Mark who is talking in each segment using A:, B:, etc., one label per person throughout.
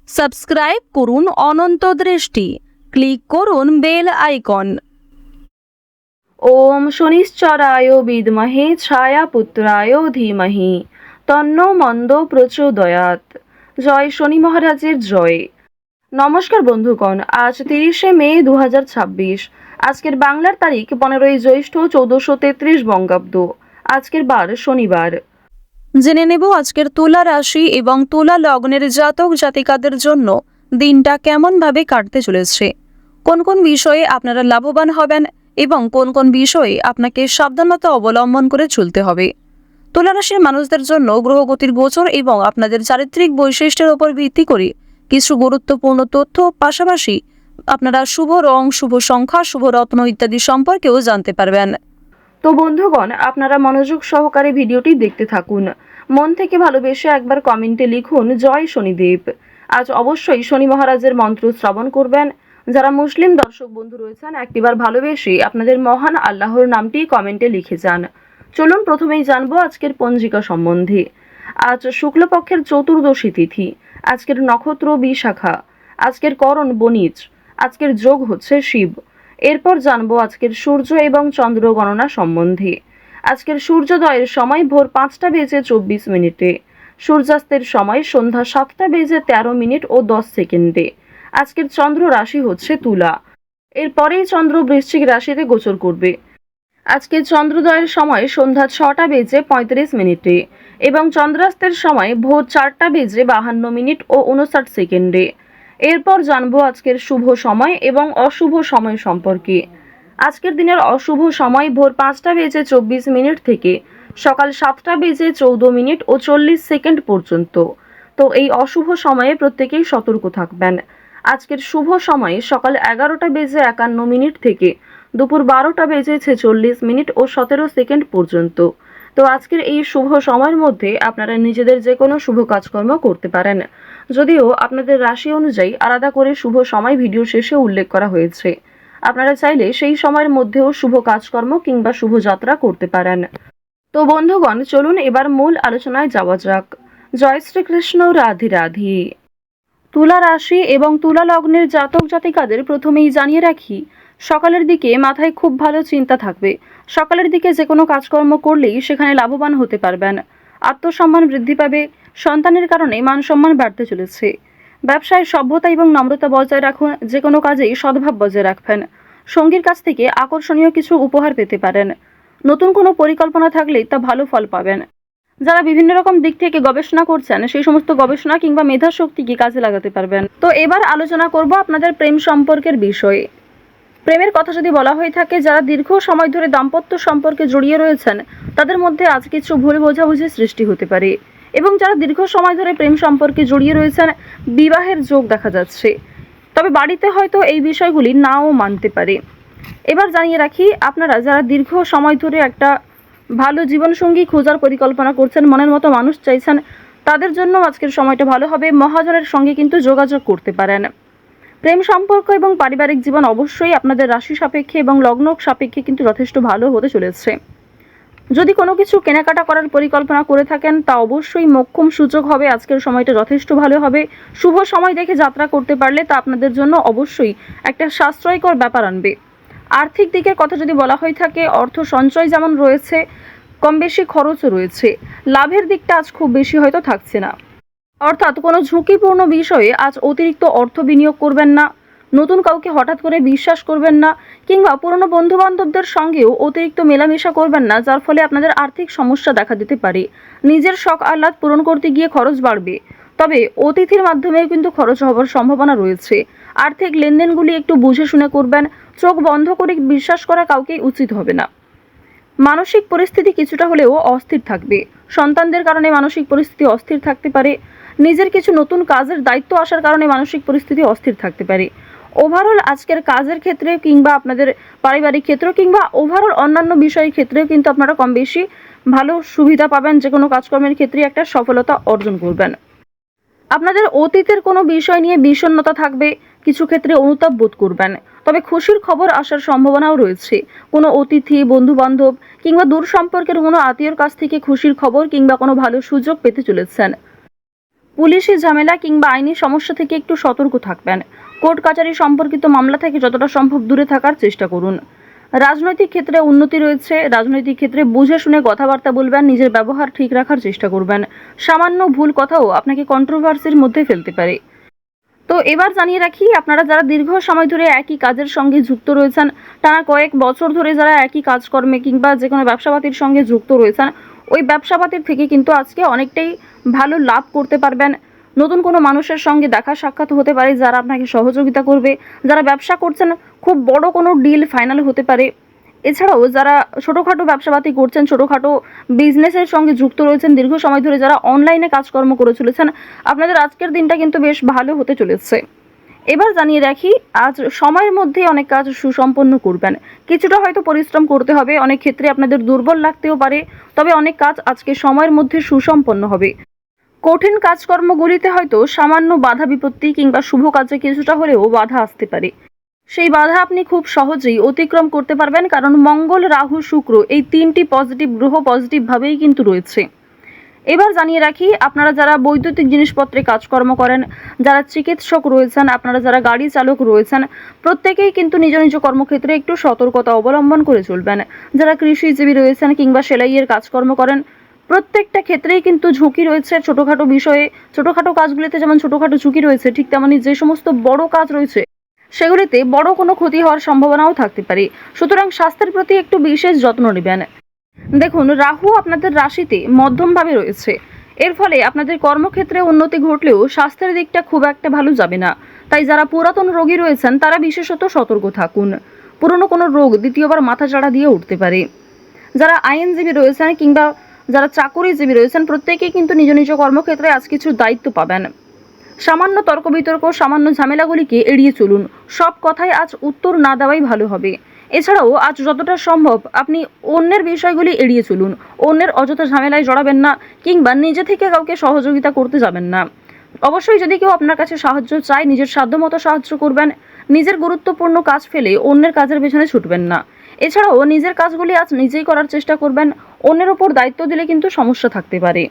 A: Subscribe করুন অনন্ত দৃষ্টি, click করুন বেল আইকন।
B: ওম শনিশ্চরায় বিদ্মহে ছায়াপুত্রায় ধীমহি তন্নো মন্দ প্রচোদয়াৎ। জয় শনি মহারাজের জয়। নমস্কার বন্ধুগণ, আজ 30শে মে 2026। আজকের বাংলার তারিখ 15ই জ্যৈষ্ঠ 1433 বঙ্গাব্দ। আজকের বার শনিবার।
A: জেনে নেব আজকের তুলা রাশি এবং তুলা লগ্নের জাতক জাতিকাদের জন্য দিনটা কেমনভাবে কাটতে চলেছে, কোন কোন বিষয়ে আপনারা লাভবান হবেন এবং কোন কোন বিষয়ে আপনাকে সাবধানতা অবলম্বন করে চলতে হবে। তুলা রাশির মানুষদের জন্য গ্রহগতির গোচর এবং আপনাদের চারিত্রিক বৈশিষ্ট্যের উপর ভিত্তি করে কিছু গুরুত্বপূর্ণ তথ্য, পাশাপাশি আপনারা শুভ রং, শুভ সংখ্যা, শুভ রত্ন ইত্যাদি সম্পর্কেও জানতে পারবেন।
B: তো বন্ধুগণ, আপনারা মনোযোগ সহকারে ভিডিওটি দেখতে থাকুন। মন থেকে ভালোবেসে একবার কমেন্টে লিখুন জয় শনিদেব। আজ অবশ্যই শনি মহারাজের মন্ত্র শ্রবণ করবেন। যারা মুসলিম দর্শক বন্ধু রয়েছেন, একটিবার ভালোবেসে আপনাদের মহান আল্লাহর নামটি কমেন্টে লিখে যান। চলুন প্রথমেই জানবো আজকের পঞ্জিকা সম্বন্ধে। আজ শুক্লপক্ষের চতুর্দশী তিথি। আজকের নক্ষত্র বিশাখা। আজকের করণ বণিজ। আজকের যোগ হচ্ছে শিব। এরপর জানবো আজকের সূর্য এবং চন্দ্র গণনা সম্বন্ধে। আজকের সূর্যোদয়ের সময় ভোর 5টা বেজে 24 মিনিটে। সূর্যাস্তের সময় সন্ধ্যা 7টা বেজে 13 মিনিট ও 10 সেকেন্ডে। আজকের চন্দ্র রাশি হচ্ছে তুলা। এরপরেই চন্দ্র বৃশ্চিক রাশিতে গোচর করবে। আজকে চন্দ্রোদয়ের সময় সন্ধ্যা 6টা বেজে 35 মিনিটে এবং চন্দ্রাস্তের সময় ভোর 4টা বেজে 52 মিনিট ও 59 সেকেন্ডে। এরপর জানবো আজকের শুভ সময় এবং অশুভ সময় সম্পর্কে। আজকের দিনের অশুভ সময় ভোর 5টা বেজে 24 মিনিট থেকে সকাল 7টা বেজে 14 মিনিট ও 40 সেকেন্ড পর্যন্ত। তো এই অশুভ সময়ে প্রত্যেকেই সতর্ক থাকবেন। আজকের শুভ সময় সকাল 11টা বেজে 51 মিনিট থেকে দুপুর 12টা বেজে 46 মিনিট ও 17 সেকেন্ড পর্যন্ত। তো আজকের এই শুভ সময়ের মধ্যে আপনারা নিজেদের যে কোনো শুভ কাজকর্ম করতে পারেন, যদিও আপনাদের রাশি অনুযায়ী আলাদা করে শুভ সময় ভিডিও শেষে উল্লেখ করা হয়েছে। আপনারা চাইলে সেই সময়ের মধ্যেও শুভ কাজকর্ম কিংবা শুভ যাত্রা করতে পারেন। তো বন্ধুগণ, চলুন এবার মূল আলোচনায় যাওয়া যাক। জয় শ্রীকৃষ্ণ, রাধে রাধে। তুলা রাশি এবং তুলা লগ্নের জাতক জাতিকাদের প্রথমেই জানিয়ে রাখি, সকালের দিকে মাথায় খুব ভালো চিন্তা থাকবে। সকালের দিকে যে কোনো কাজকর্ম করলেই সেখানে লাভবান হতে পারবেন। আত্মসম্মান বৃদ্ধি পাবে। সন্তানের কারণে মান সম্মান বাড়তে চলেছে। ব্যবসায় সভ্যতা এবং নম্রতা বজায় রাখুন। যে কোনো কাজেই সদ্ভাব বজায় রাখবেন। সঙ্গীর কাছ থেকে আকর্ষণীয় কিছু উপহার পেতে পারেন। নতুন কোনো পরিকল্পনা থাকলে তা ভালো ফল পাবেন। যারা বিভিন্ন রকম দিক থেকে গবেষণা করছেন, সেই সমস্ত গবেষণা কিংবা মেধা শক্তিকে কাজে লাগাতে পারবেন। তো এবার আলোচনা করব আপনাদের প্রেম সম্পর্কের বিষয়ে। প্রেমের কথা যদি বলা হয়ে থাকে, যারা দীর্ঘ সময় ধরে দাম্পত্য সম্পর্কে জড়িয়ে রয়েছেন, তাদের মধ্যে আজ কিছু ভুল বোঝাবুঝি সৃষ্টি হতে পারে। এবং যারা দীর্ঘ সময় ধরে প্রেম সম্পর্কে জড়িয়ে রয়েছেন, বিবাহের যোগ দেখা যাচ্ছে। তবে বাড়িতে হয়তো এই বিষয়গুলি নাও মানতে পারে। এবার জানিয়ে রাখি, আপনারা যারা দীর্ঘ সময় ধরে একটা ভালো জীবনসঙ্গী খোঁজার পরিকল্পনা করছেন, মনের মতো মানুষ চাইছেন, তাদের জন্য আজকের সময়টা ভালো হবে। মহাজনের সঙ্গে কিন্তু যোগাযোগ করতে পারেন। প্রেম সম্পর্ক এবং পারিবারিক জীবন অবশ্যই আপনাদের রাশি সাপেক্ষে এবং লগ্ন সাপেক্ষে কিন্তু যথেষ্ট ভালো হতে চলেছে। যদি কোনো কিছু কেনাকাটা করার পরিকল্পনা করে থাকেন, তা অবশ্যই মোক্ষম সুযোগ হবে। আজকের সময়টা যথেষ্ট ভালো হবে। শুভ সময় দেখে যাত্রা করতে পারলে তা আপনাদের জন্য অবশ্যই একটা সাশ্রয়কর ব্যাপার আনবে। আর্থিক দিকের কথা যদি বলা হয়ে থাকে, অর্থ সঞ্চয় যেমন রয়েছে, কম বেশি খরচও রয়েছে। লাভের দিকটা আজ খুব বেশি হয়তো থাকছে না। অর্থাৎ কোনো ঝুঁকিপূর্ণ বিষয়ে আজ অতিরিক্ত অর্থ বিনিয়োগ করবেন না। নতুন কাউকে হঠাৎ করে বিশ্বাস করবেন না, কিংবা পুরনো বন্ধু বান্ধবদের সঙ্গেও অতিরিক্ত মেলামেশা করবেন না, যার ফলে আপনাদের আর্থিক সমস্যা দেখা দিতে পারে। নিজের শখ আহ্লাদ পূরণ করতে গিয়ে খরচ বাড়বে। তবে অতিথির মাধ্যমেও কিন্তু খরচ হওয়ার সম্ভাবনা রয়েছে। আর্থিক লেনদেনগুলি একটু বুঝে শুনে করবেন। চোখ বন্ধ করে বিশ্বাস করা কাউকেই উচিত হবে না। মানসিক পরিস্থিতি কিছুটা হলেও অস্থির থাকবে। সন্তানদের কারণে মানসিক পরিস্থিতি অস্থির থাকতে পারে। নিজের কিছু নতুন কাজের দায়িত্ব আসার কারণে মানসিক পরিস্থিতি অস্থির থাকতে পারে। ওভারঅল আজকের কাজের ক্ষেত্রে কিংবা আপনাদের পারিবারিক ক্ষেত্র কিংবা ওভারঅল অন্যান্য বিষয়ের ক্ষেত্রেও কিন্তু আপনারা কম বেশি ভালো সুবিধা পাবেন। যে কোনো কাজকর্মের ক্ষেত্রে একটা সফলতা অর্জন করবেন। আপনাদের অতীতের কোনো বিষয় নিয়ে বিষণ্ণতা থাকবে। কিছু ক্ষেত্রে অনুতাপ বোধ করবেন। তবে খুশির খবর আসার সম্ভাবনাও রয়েছে। কোনো অতিথি, বন্ধু বান্ধব কিংবা দূর সম্পর্কের কোনো আত্মীয়র কাছ থেকে খুশির খবর কিংবা কোনো ভালো সুযোগ পেতে চলেছেন। পুলিশি ঝামেলা কিংবা আইনি সমস্যা থেকে একটু সতর্ক থাকবেন। কোর্ট কাচারি সম্পর্কিত মামলা থেকে যতটা সম্ভব দূরে থাকার চেষ্টা করুন। রাজনৈতিক ক্ষেত্রে উন্নতি রয়েছে। রাজনৈতিক ক্ষেত্রে বুঝে শুনে কথাবার্তা বলবেন, নিজের ব্যবহার ঠিক রাখার চেষ্টা করবেন। সামান্য ভুল কথাও আপনাকে কন্ট্রোভার্সির মধ্যে ফেলতে পারে। তো এবার জানিয়ে রাখি, আপনারা যারা দীর্ঘ সময় ধরে একই কাজের সঙ্গে যুক্ত রয়েছেন, টানা কয়েক বছর ধরে যারা একই কাজকর্মে কিংবা যে কোনো ব্যবসাপাতির সঙ্গে যুক্ত রয়েছেন, ওই ব্যবসাপাতির থেকে কিন্তু আজকে অনেকটাই ভালো লাভ করতে পারবেন। নতুন কোনো মানুষের সঙ্গে দেখা সাক্ষাৎ হতে পারে যারা আপনাকে সহযোগিতা করবে। যারা ব্যবসা করছেন, খুব বড় কোনো ডিল ফাইনাল হতে পারে। এছাড়াও যারা ছোটোখাটো ব্যবসাপাতি করছেন, ছোটোখাটো বিজনেসের সঙ্গে যুক্ত রয়েছেন, দীর্ঘ সময় ধরে যারা অনলাইনে কাজকর্ম করে চলেছেন, আপনাদের আজকের দিনটা কিন্তু বেশ ভালো হতে চলেছে। এবার জানিয়ে রাখি, আজ সময়ের মধ্যেই অনেক কাজ সুসম্পন্ন করবেন। কিছুটা হয়তো পরিশ্রম করতে হবে, অনেক ক্ষেত্রে আপনাদের দুর্বল লাগতেও পারে, তবে অনেক কাজ আজকে সময়ের মধ্যে সুসম্পন্ন হবে। কঠিন কাজকর্মগুলিতে হয়তো সামান্য বাধা বিপত্তি কিংবা শুভ কাজে কিছুটা হলেও বাধা আসতে পারে। সেই বাধা আপনি খুব সহজেই অতিক্রম করতে পারবেন, কারণ মঙ্গল, রাহু, শুক্র এই তিনটি পজিটিভ গ্রহ পজিটিভভাবেই কিন্তু রয়েছে। এবার জানিয়ে রাখি, আপনারা যারা বৈদ্যুতিক জিনিসপত্রে কাজকর্ম করেন, যারা চিকিৎসক রয়েছেন, আপনারা যারা গাড়ি চালক রয়েছেন, প্রত্যেকেই কিন্তু নিজ নিজ কর্মক্ষেত্রে একটু সতর্কতা অবলম্বন করে চলবেন। যারা কৃষিজীবী রয়েছেন কিংবা সেলাইয়ের কাজকর্ম করেন, প্রত্যেকটা ক্ষেত্রেই কিন্তু ঝুঁকি রয়েছে। ছোটোখাটো বিষয়ে, ছোটোখাটো কাজগুলিতে যেমন ছোটোখাটো ঝুঁকি রয়েছে, ঠিক তেমনি যে সমস্ত বড় কাজ রয়েছে সেগুলিতে বড় কোনো ক্ষতি হওয়ার সম্ভাবনাও থাকতে পারে। সুতরাং স্বাস্থ্যের প্রতি একটু বিশেষ যত্ন নেবেন। দেখুন, রাহু আপনাদের রাশিতে মধ্যমভাবে রয়েছে। এর ফলে আপনাদের কর্মক্ষেত্রে উন্নতি ঘটলেও স্বাস্থ্যের দিকটা খুব একটা ভালো যাবে না। তাই যারা পুরাতন রোগী রয়েছেন তারা বিশেষত সতর্ক থাকুন। পুরনো কোনো রোগ দ্বিতীয়বার মাথাচাড়া দিয়ে উঠতে পারে। যারা আইনজীবী রয়েছেন কিংবা যারা চাকরিজীবী রয়েছেন, প্রত্যেকেই কিন্তু নিজ নিজ কর্মক্ষেত্রে আজ কিছু দায়িত্ব পাবেন। সামান্য তর্ক বিতর্ক, সামান্য ঝামেলাগুলিকে এড়িয়ে চলুন। সব কথায় আজ উত্তর না দেওয়াই ভালো হবে। এছাড়াও আজ যতটা সম্ভব আপনি অন্যের বিষয়গুলি এড়িয়ে চলুন। অন্যের অযথা ঝামেলায় জড়াবেন না কিংবা নিজে থেকে কাউকে সহযোগিতা করতে যাবেন না। অবশ্যই যদি কেউ আপনার কাছে সাহায্য চায়, নিজের সাধ্যমতো সাহায্য করবেন। নিজের গুরুত্বপূর্ণ কাজ ফেলে অন্যের কাজের পেছনে ছুটবেন না। এছাড়াও নিজের কাজগুলি আজ নিজেই করার চেষ্টা করবেন। অন্যের ওপর দায়িত্ব দিলে কিন্তু সমস্যা থাকতে পারে।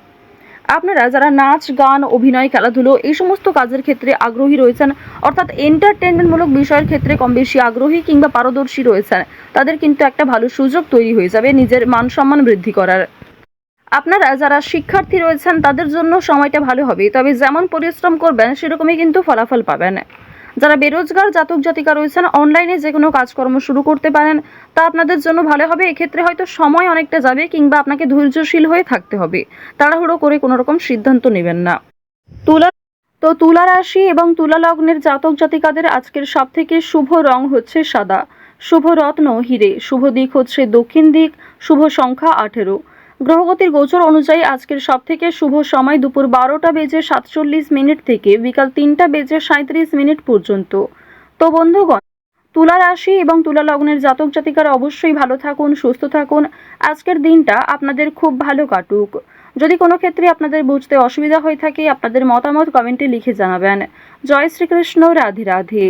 B: আপনারা যারা নাচ, গান, অভিনয়, খেলাধুলো এই সমস্ত কাজের ক্ষেত্রে আগ্রহী রয়েছেন, অর্থাৎ এন্টারটেনমেন্টমূলক বিষয়ের ক্ষেত্রে কম বেশি আগ্রহী কিংবা পারদর্শী রয়েছেন, তাদের কিন্তু একটা ভালো সুযোগ তৈরি হয়ে যাবে নিজের মান সম্মান বৃদ্ধি করার। আপনারা যারা শিক্ষার্থী রয়েছেন তাদের জন্য সময়টা ভালো হবে, তবে যেমন পরিশ্রম করবেন সেরকমই কিন্তু ফলাফল পাবেন। যারা বেরোজগার জাতক জাতিকা রয়েছেন, অনলাইনে যে কোনো কাজকর্ম শুরু করতে পারেন, তা আপনাদের জন্য ভালো হবে। এক্ষেত্রে হয়তো সময় অনেকটা যাবে কিংবা আপনাকে ধৈর্যশীল হয়ে থাকতে হবে। তাড়াহুড়ো করে কোনো রকম সিদ্ধান্ত নেবেন না। তুলা রাশি এবং তুলা লগ্নের জাতক জাতিকাদের আজকের সবথেকে শুভ রং হচ্ছে সাদা, শুভ রত্ন হীরে, শুভ দিক হচ্ছে দক্ষিণ দিক, শুভ সংখ্যা 18। গ্রহগতির গোচর অনুযায়ী আজকের সবথেকে শুভ সময় দুপুর 12:47 থেকে বিকাল 3:37 পর্যন্ত। তো বন্ধুগণ, তুলা রাশি এবং তুলা লগ্নের জাতক জাতিকারা অবশ্যই ভালো থাকুন, সুস্থ থাকুন। আজকের দিনটা আপনাদের খুব ভালো কাটুক। যদি কোনো ক্ষেত্রে আপনাদের বুঝতে অসুবিধা হয়ে থাকে, আপনাদের মতামত কমেন্টে লিখে জানাবেন। জয় শ্রীকৃষ্ণ, রাধে রাধে।